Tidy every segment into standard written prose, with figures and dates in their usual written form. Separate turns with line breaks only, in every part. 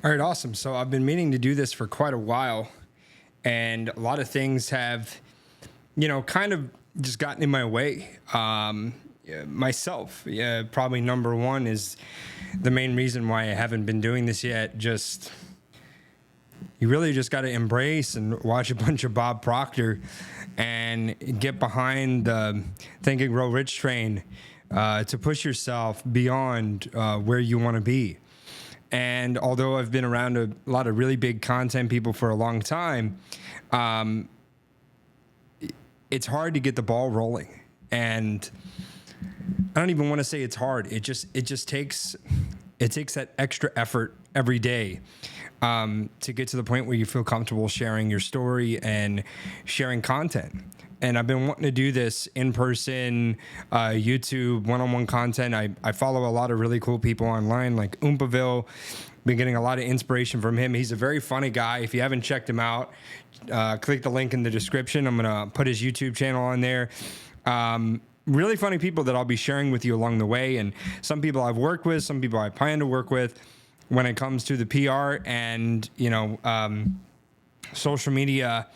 All right, awesome. So I've been meaning to do this for quite a while, and a lot of things have, kind of just gotten in my way. Myself, probably number one is the main reason why I haven't been doing this yet. Just you really just got to embrace and watch a bunch of Bob Proctor and get behind the Think and Grow Rich train to push yourself beyond where you want to be. And although I've been around a lot of really big content people for a long time, it's hard to get the ball rolling. And I don't even want to say it's hard. It just takes that extra effort every day to get to the point where you feel comfortable sharing your story and sharing content. And I've been wanting to do this in person, YouTube, one-on-one content. I follow a lot of really cool people online, like oompaville. Been getting a lot of inspiration from him. He's a very funny guy. If you haven't checked him out, click the link in the description. I'm gonna put his YouTube channel on there. Really funny people that I'll be sharing with you along the way. And some people I've worked with, some people I plan to work with when it comes to the PR and, social media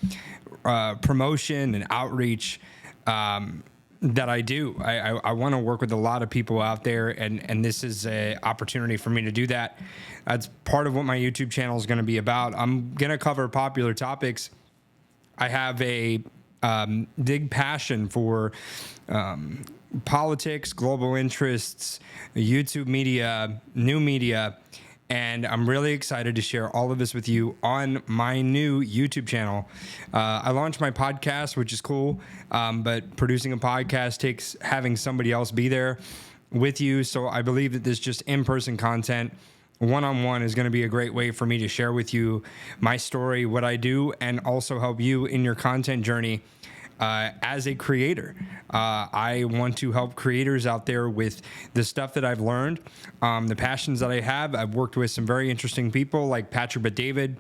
promotion and outreach that I do. I want to work with a lot of people out there, and this is an opportunity for me to do that. That's part of what my YouTube channel is going to be about. I'm going to cover popular topics. I have a big passion for politics, global interests, YouTube media, new media, and I'm really excited to share all of this with you on my new YouTube channel. I launched my podcast, which is cool, but producing a podcast takes having somebody else be there with you. So I believe that this just in-person content, one-on-one, is going to be a great way for me to share with you my story, what I do, and also help you in your content journey. As a creator, I want to help creators out there with the stuff that I've learned, the passions that I have. I've worked with some very interesting people like Patrick Bet-David.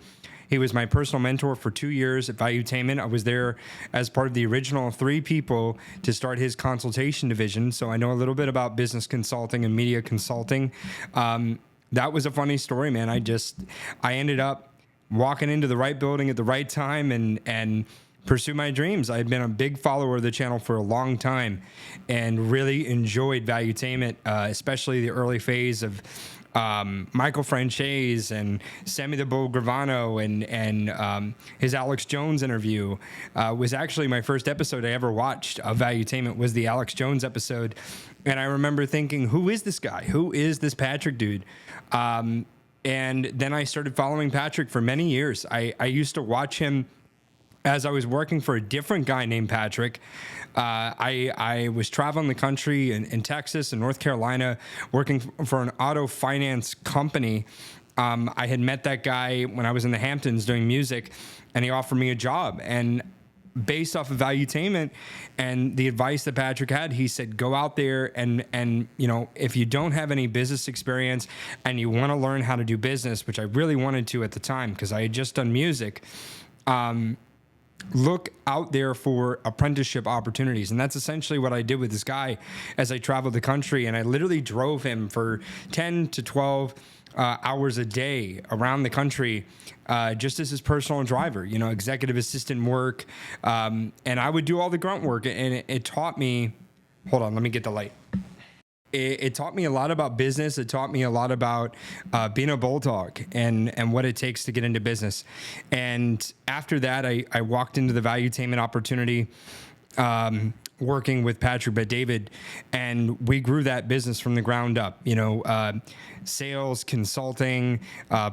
He was my personal mentor for 2 years at Valuetainment. I was there as part of the original 3 people to start his consultation division. So I know a little bit about business consulting and media consulting. That was a funny story, man. I ended up walking into the right building at the right time and pursue my dreams. I've been a big follower of the channel for a long time and really enjoyed Valuetainment, especially the early phase of Michael Franchese and Sammy the Bull Gravano and his Alex Jones interview was actually my first episode I ever watched of Valuetainment, was the Alex Jones episode. And I remember thinking, who is this guy? Who is this Patrick dude? And then I started following Patrick for many years. I used to watch him as I was working for a different guy named Patrick. I was traveling the country in Texas and North Carolina, working for an auto finance company. I had met that guy when I was in the Hamptons doing music, and he offered me a job. And based off of Valuetainment and the advice that Patrick had, he said, go out there and if you don't have any business experience and you want to learn how to do business, which I really wanted to at the time because I had just done music, look out there for apprenticeship opportunities. And that's essentially what I did with this guy as I traveled the country. And I literally drove him for 10 to 12 hours a day around the country, just as his personal driver, executive assistant work. And I would do all the grunt work. And it taught me, hold on, let me get the light. It taught me a lot about business. It taught me a lot about being a bulldog and what it takes to get into business. And after that, I walked into the Valuetainment opportunity, working with Patrick Bet-David, and we grew that business from the ground up. Sales, consulting,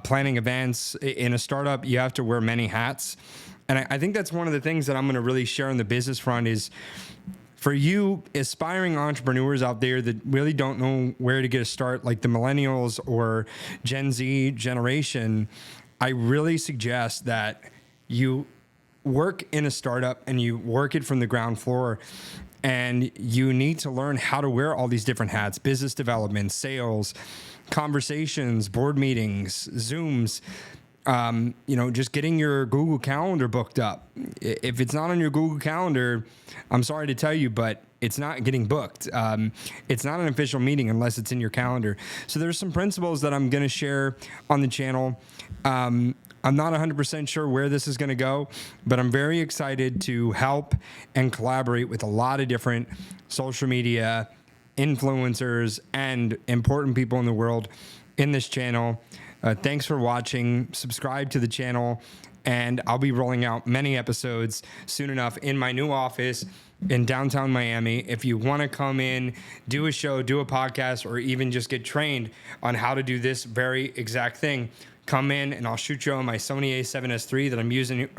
planning events. In a startup, you have to wear many hats. And I think that's one of the things that I'm going to really share on the business front is, for you aspiring entrepreneurs out there that really don't know where to get a start, like the millennials or Gen Z generation, I really suggest that you work in a startup and you work it from the ground floor. And you need to learn how to wear all these different hats: business development, sales, conversations, board meetings, Zooms, just getting your Google Calendar booked up. If it's not on your Google Calendar, I'm sorry to tell you, but it's not getting booked. It's not an official meeting unless it's in your calendar. So there's some principles that I'm going to share on the channel. I'm not 100% sure where this is going to go, but I'm very excited to help and collaborate with a lot of different social media influencers and important people in the world in this channel. Thanks for watching. Subscribe to the channel, and I'll be rolling out many episodes soon enough in my new office in downtown Miami. If you want to come in, do a show, do a podcast, or even just get trained on how to do this very exact thing, come in and I'll shoot you on my Sony A7S III that I'm using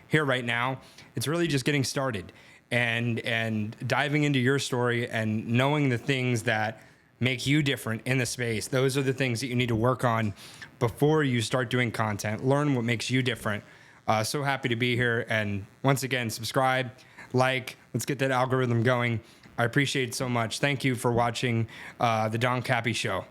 here right now. It's really just getting started and diving into your story and knowing the things that make you different in the space. Those are the things that you need to work on before you start doing content. Learn what makes you different. So happy to be here. And once again, subscribe, like, let's get that algorithm going. I appreciate it so much. Thank you for watching the Don Capi Show.